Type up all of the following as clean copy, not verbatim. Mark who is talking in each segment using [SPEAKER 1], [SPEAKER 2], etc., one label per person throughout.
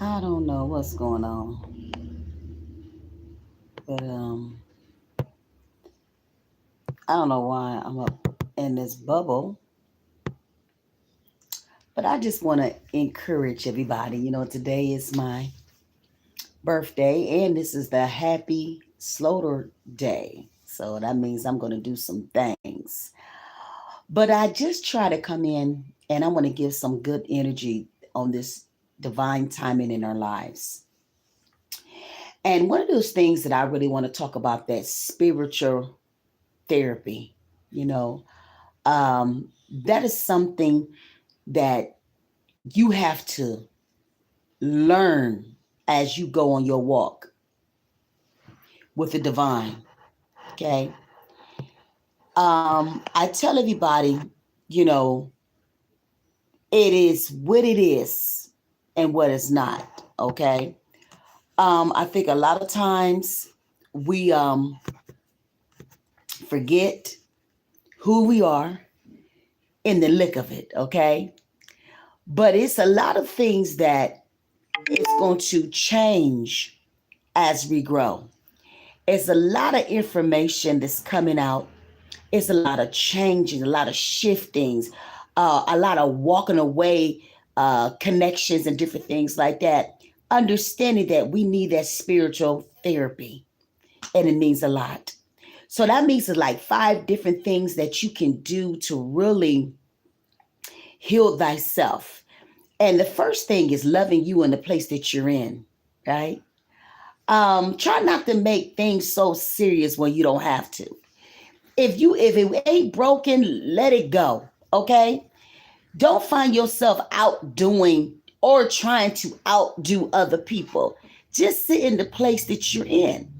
[SPEAKER 1] I don't know what's going on, but I don't know why I'm up in this bubble. But I just want to encourage everybody. Today is my birthday, and this is the Happy Slaughter Day. So that means I'm going to do some things. But I just try to come in and I want to give some good energy on this divine timing in our lives. And one of those things that I really want to talk about, that spiritual therapy, you know, um, that is something that you have to learn as you go on your walk with the divine. Okay. I tell everybody, you know, it is what it is and what it's not. Okay. I think a lot of times we forget who we are in the lick of it. Okay. But it's a lot of things that it's going to change as we grow. It's a lot of information that's coming out. It's a lot of changing, a lot of shiftings, a lot of walking away connections and different things like that. Understanding that we need that spiritual therapy, and it means a lot. So that means it's like 5 different things that you can do to really heal thyself. And the first thing is loving you in the place that you're in, right? Try not to make things so serious when you don't have to. If it ain't broken, let it go. Okay? Don't find yourself outdoing or trying to outdo other people. Just sit in the place that you're in.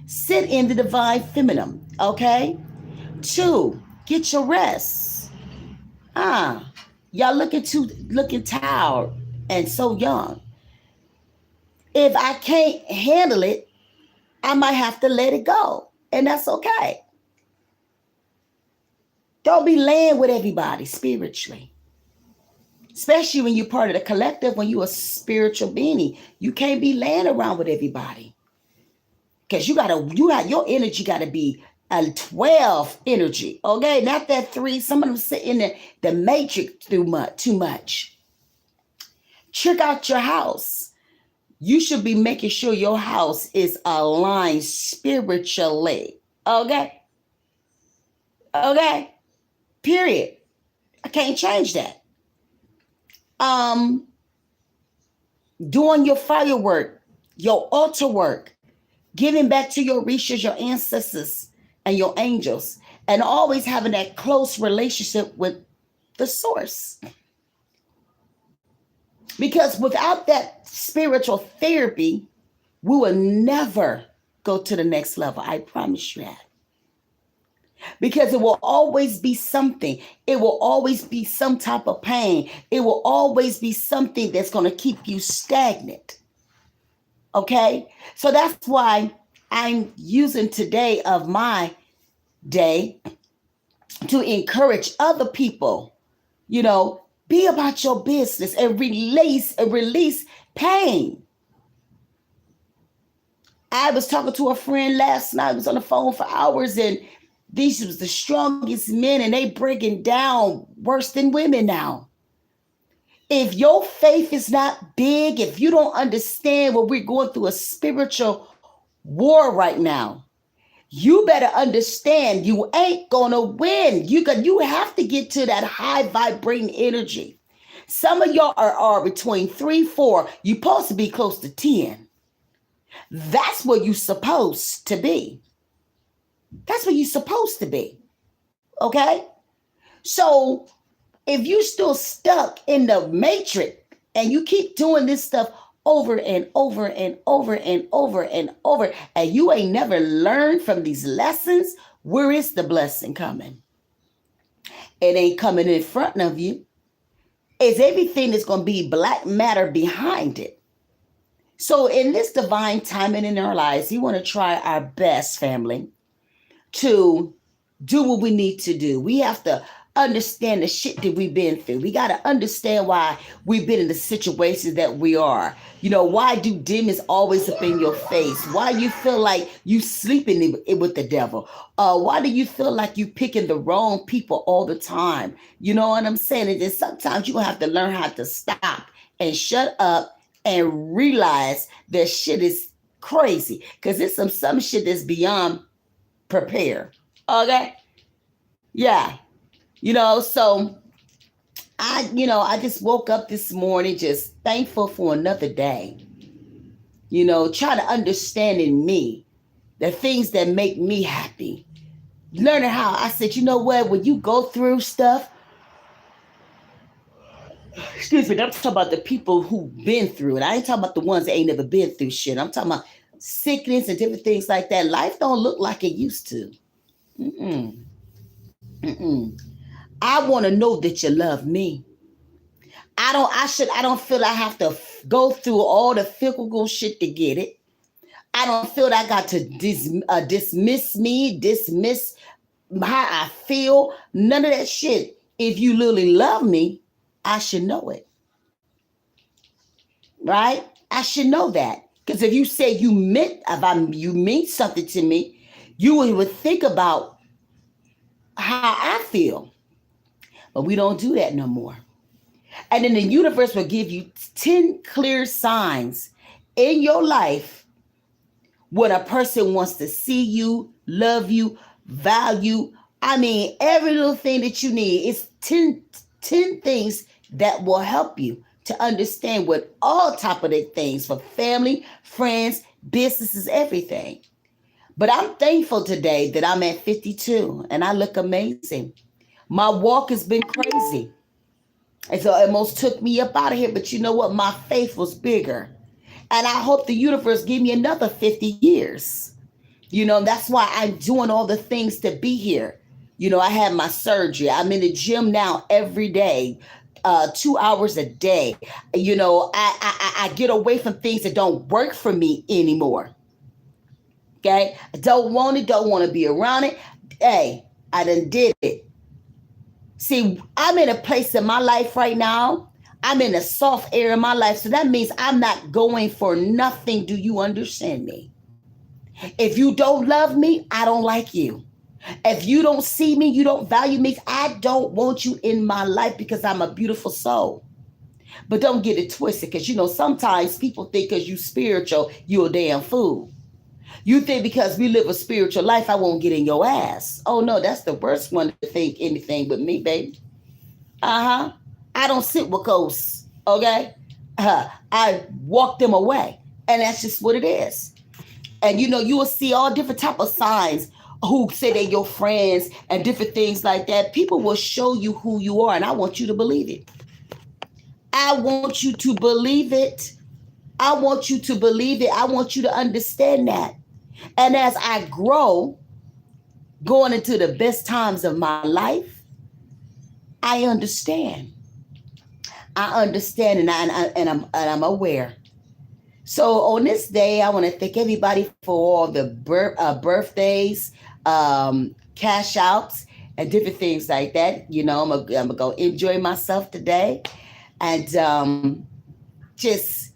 [SPEAKER 1] Sit in the divine feminine. Okay? 2, get your rest. Ah, y'all looking tired and so young. If I can't handle it, I might have to let it go. And that's okay. Don't be laying with everybody spiritually. Especially when you're part of the collective, when you're a spiritual being. You can't be laying around with everybody. Because your energy gotta be a 12 energy. Okay? Not that 3. Some of them sit in the matrix too much. Check out your house. You should be making sure your house is aligned spiritually. Okay? Okay? Period. I can't change that. Um, Doing your firework, your altar work, giving back to your rishas, your ancestors, and your angels, and always having that close relationship with the source. Because without that spiritual therapy, we will never go to the next level. I promise you that. Because it will always be something. It will always be some type of pain. It will always be something that's going to keep you stagnant. Okay? So that's why I'm using today of my day to encourage other people, be about your business and release pain. I was talking to a friend last night. I was on the phone for hours, and these was the strongest men, and they breaking down worse than women now. If your faith is not big, if you don't understand what we're going through a spiritual war right now, you better understand you ain't gonna win. You have to get to that high vibrating energy. Some of y'all are between 3, 4. You're supposed to be close to 10. That's where you're supposed to be. That's where you're supposed to be. Okay? So if you're still stuck in the matrix and you keep doing this stuff over and over and over and over and over, and you ain't never learned from these lessons, where is the blessing coming? It ain't coming in front of you. It's everything that's going to be black matter behind it. So in this divine timing in our lives, we want to try our best, family, to do what we need to do. We have to understand the shit that we've been through. We got to understand why we've been in the situations that we are. Why do demons always up in your face? Why you feel like you sleeping with the devil? Why do you feel like you picking the wrong people all the time? You know what I'm saying? And then sometimes you have to learn how to stop and shut up and realize that shit is crazy. Because it's some shit that's beyond prepare. Okay? Yeah. So I just woke up this morning just thankful for another day. Trying to understand in me the things that make me happy. Learning how I said, you know what, when you go through stuff, excuse me, I'm talking about the people who've been through it. I ain't talking about the ones that ain't never been through shit. I'm talking about sickness and different things like that. Life don't look like it used to. Mm-mm. Mm-mm. I want to know that you love me. I don't feel I have to go through all the physical shit to get it. I don't feel that I got to dismiss how I feel. None of that shit. If you really love me, I should know it. Right? I should know that. Because if you say you mean something to me, you would think about how I feel. But we don't do that no more. And then the universe will give you 10 clear signs in your life when a person wants to see you, love you, value. I mean, every little thing that you need is 10 things that will help you to understand what all type of the things for family, friends, businesses, everything. But I'm thankful today that I'm at 52 and I look amazing. My walk has been crazy. And so it almost took me up out of here. But you know what? My faith was bigger. And I hope the universe give me another 50 years. That's why I'm doing all the things to be here. I had my surgery. I'm in the gym now every day, 2 hours a day. I get away from things that don't work for me anymore. Okay? I don't want to be around it. Hey, I done did it. See, I'm in a place in my life right now. I'm in a soft area in my life. So that means I'm not going for nothing. Do you understand me? If you don't love me, I don't like you. If you don't see me, you don't value me, I don't want you in my life because I'm a beautiful soul. But don't get it twisted because, sometimes people think because you spiritual, you a damn fool. You think because we live a spiritual life, I won't get in your ass. Oh, no, that's the worst one to think anything with me, baby. Uh-huh. I don't sit with ghosts, okay? I walk them away. And that's just what it is. And, you will see all different type of signs who say they're your friends and different things like that. People will show you who you are, and I want you to believe it. I want you to believe it. I want you to believe it. I want you to understand that. And as I grow, going into the best times of my life, I understand. I understand, and I'm aware. So on this day, I want to thank everybody for all the birthdays, cash outs, and different things like that. I'm gonna go enjoy myself today, and just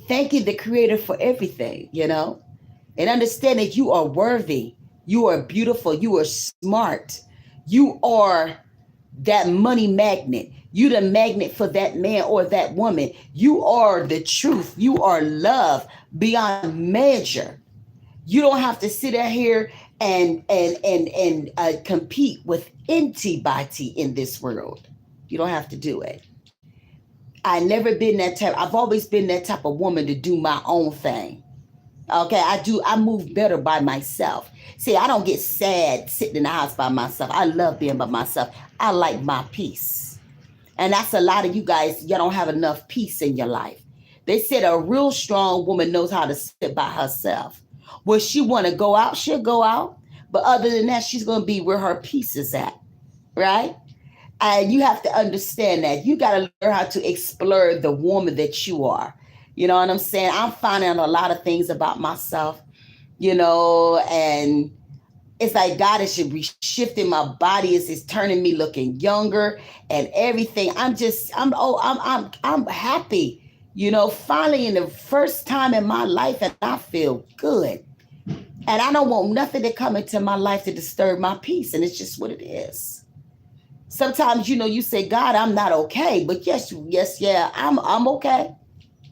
[SPEAKER 1] thanking the Creator for everything. And understand that you are worthy, you are beautiful, you are smart, you are that money magnet. You the magnet for that man or that woman. You are the truth. You are love beyond measure. You don't have to sit out here and compete with anybody in this world. You don't have to do it. I never been that type. I've always been that type of woman to do my own thing. Okay, I move better by myself. See, I don't get sad sitting in the house by myself. I love being by myself. I like my peace. And that's a lot of you guys, you don't have enough peace in your life. They said a real strong woman knows how to sit by herself. When she want to go out, she'll go out. But other than that, she's going to be where her peace is at. Right? And you have to understand that. You got to learn how to explore the woman that you are. You know what I'm saying? I'm finding out a lot of things about myself, and It's like God is shifting my body. It's turning me looking younger and everything. I'm happy. Finally in the first time in my life, and I feel good. And I don't want nothing to come into my life to disturb my peace. And it's just what it is. Sometimes, you say, God, I'm not okay. But yes, yeah, I'm okay.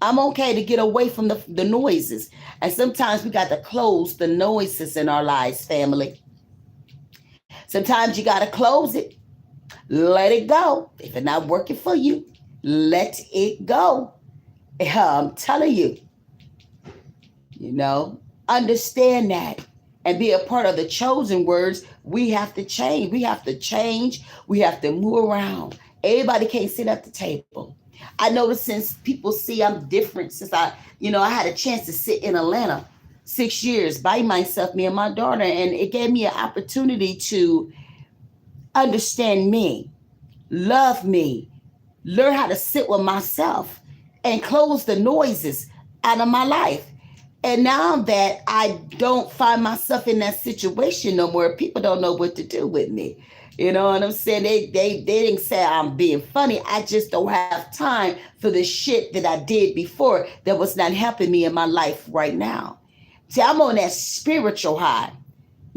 [SPEAKER 1] I'm okay to get away from the noises. And sometimes we got to close the noises in our lives, family. Sometimes you got to close it. Let it go. If it's not working for you, let it go. I'm telling you, understand that and be a part of the chosen words. We have to change. We have to change. We have to move around. Everybody can't sit at the table. I noticed since people see I'm different, since I had a chance to sit in Atlanta 6 years by myself, me and my daughter, and it gave me an opportunity to understand me, love me, learn how to sit with myself, and close the noises out of my life. And now that I don't find myself in that situation no more, people don't know what to do with me. You know what I'm saying? They didn't say I'm being funny. I just don't have time for the shit that I did before that was not helping me in my life right now. See, I'm on that spiritual high.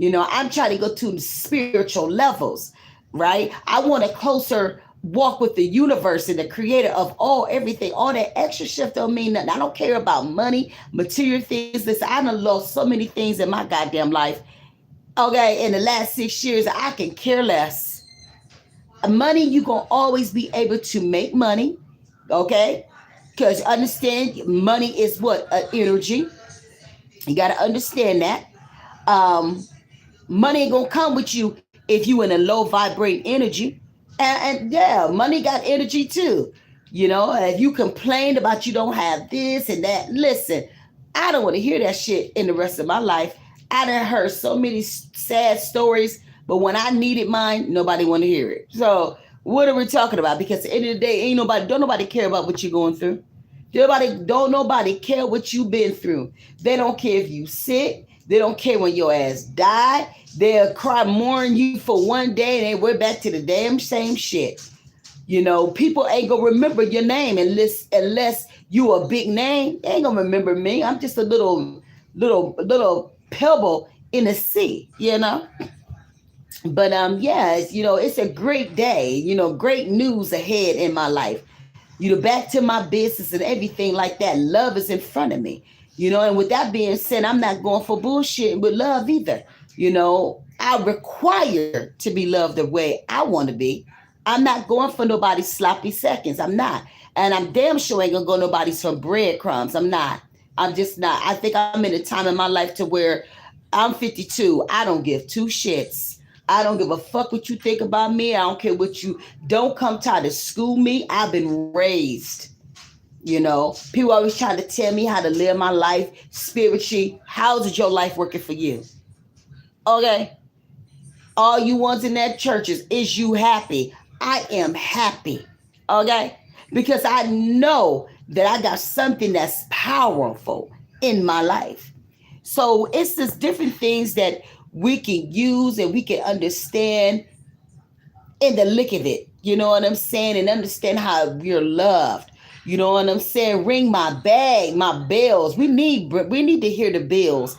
[SPEAKER 1] I'm trying to go to the spiritual levels, right? I want a closer walk with the universe and the creator of everything. All that extra shit don't mean nothing. I don't care about money, material things. Listen, I done lost so many things in my goddamn life. Okay, in the last 6 years, I can care less. Money, you gonna always be able to make money, okay? Because understand, money is what? Energy. You gotta understand that. Um, Money ain't gonna come with you if you in a low vibrating energy. And yeah, money got energy too. If you complained about you don't have this and that, listen, I don't want to hear that shit in the rest of my life. I done heard so many sad stories, but when I needed mine, nobody want to hear it. So what are we talking about? Because at the end of the day, don't nobody care about what you're going through. Don't nobody care what you've been through. They don't care if you sick. They don't care when your ass died. They'll cry mourn you for one day and we're back to the damn same shit. People ain't gonna remember your name unless you a big name. They ain't gonna remember me. I'm just a little pebble in the sea. But yeah, it's a great day. Great news ahead in my life. Back to my business and everything like that. Love is in front of me. And with that being said, I'm not going for bullshit with love either. I require to be loved the way I want to be. I'm not going for nobody's sloppy seconds. I'm not. And I'm damn sure ain't gonna go nobody's from breadcrumbs. I'm not. I'm just not. I think I'm in a time in my life to where I'm 52. I don't give two shits. I don't give a fuck what you think about me. I don't care what you don't come try to school me. I've been raised. People always trying to tell me how to live my life spiritually. How's it your life working for you? Okay. All you ones in that churches, is you happy? I am happy. Okay. Because I know that I got something that's powerful in my life. So it's just different things that we can use and we can understand in the lick of it. You know what I'm saying? And understand how you're loved. You know what I'm saying? Ring my bag, my bells. We need to hear the bells.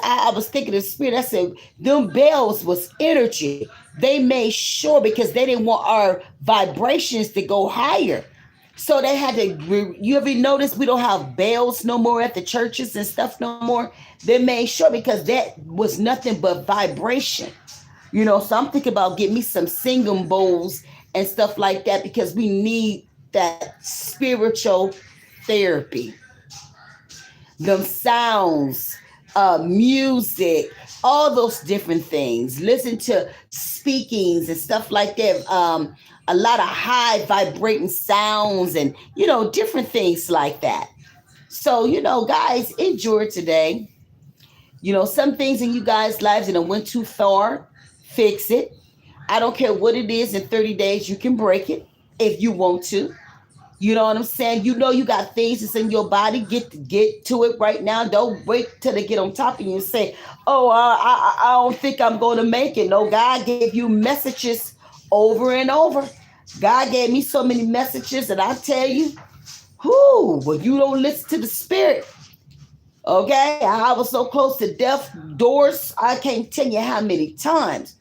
[SPEAKER 1] I was thinking of the spirit. I said, them bells was energy. They made sure because they didn't want our vibrations to go higher. So they had to, you ever notice we don't have bells no more at the churches and stuff no more? They made sure because that was nothing but vibration. So I'm thinking about getting me some singing bowls and stuff like that because we need that spiritual therapy. Them sounds, music, all those different things. Listen to speakings and stuff like that. A lot of high vibrating sounds and, different things like that. So, guys, enjoy today. Some things in you guys' lives that went too far, fix it. I don't care what it is. In 30 days, you can break it if you want to. You know what I'm saying? You know you got things that's in your body. Get to it right now. Don't wait till they get on top of you and say, "Oh, I don't think I'm going to make it." No, God gave you messages over and over. God gave me so many messages that I tell you, whoo, well, you don't listen to the spirit. Okay, I was so close to death doors. I can't tell you how many times.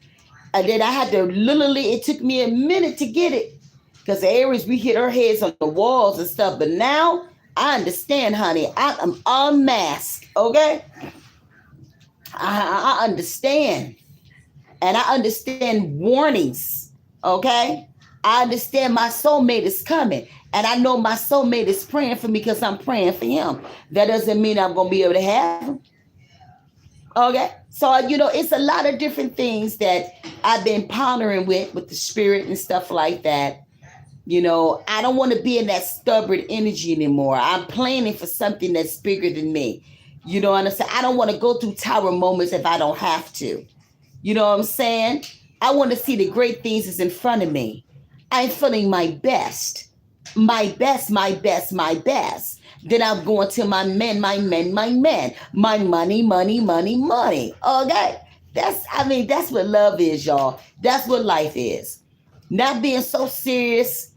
[SPEAKER 1] And then I had to literally, it took me a minute to get it. Because the areas we hit our heads on the walls and stuff. But now I understand, honey. I'm unmasked. Okay? I understand. And I understand warnings. Okay? I understand my soulmate is coming. And I know my soulmate is praying for me because I'm praying for him. That doesn't mean I'm going to be able to have him. Okay. So, it's a lot of different things that I've been pondering with the spirit and stuff like that. I don't want to be in that stubborn energy anymore. I'm planning for something that's bigger than me. You know what I'm saying? I don't want to go through tower moments if I don't have to. You know what I'm saying? I want to see the great things that's in front of me. I'm feeling my best. My best, my best, my best. Then I'm going to my men, my men, my men. My money, money, money, money. Okay? That's what love is, y'all. That's what life is. Not being so serious.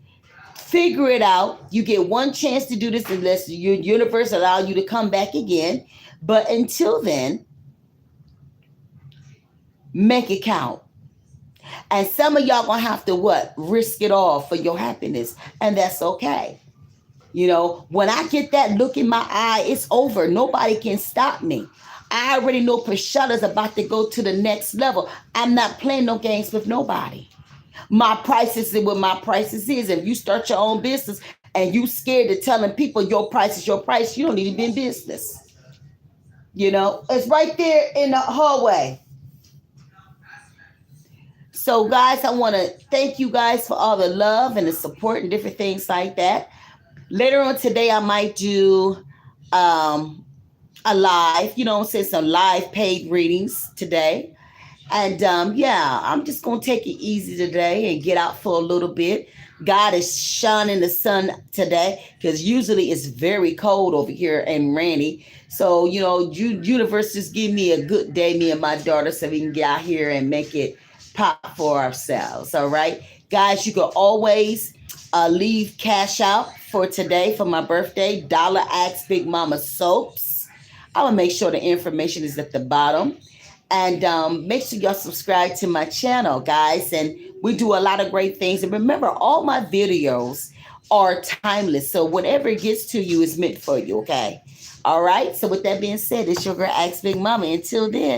[SPEAKER 1] Figure it out. You get one chance to do this unless your universe allow you to come back again. But until then, make it count. And some of y'all gonna have to what? Risk it all for your happiness. And that's okay. When I get that look in my eye, it's over. Nobody can stop me. I already know Prashada's about to go to the next level. I'm not playing no games with nobody. My prices is what my prices is. If you start your own business and you scared of telling people your price is your price, you don't need to be in business. It's right there in the hallway. So, guys, I want to thank you guys for all the love and the support and different things like that. Later on today, I might do a live, some live paid readings today. And I'm just going to take it easy today and get out for a little bit. God is shining the sun today because usually it's very cold over here and rainy. So, universe just give me a good day, me and my daughter, so we can get out here and make it pop for ourselves. All right. Guys, you can always leave cash out for today for my birthday. $Askbigmommasoaps. I will make sure the information is at the bottom. And make sure y'all subscribe to my channel, guys. And we do a lot of great things. And remember, all my videos are timeless. So whatever it gets to you is meant for you, okay? All right. So with that being said, it's your girl, Ask Big Mama. Until then.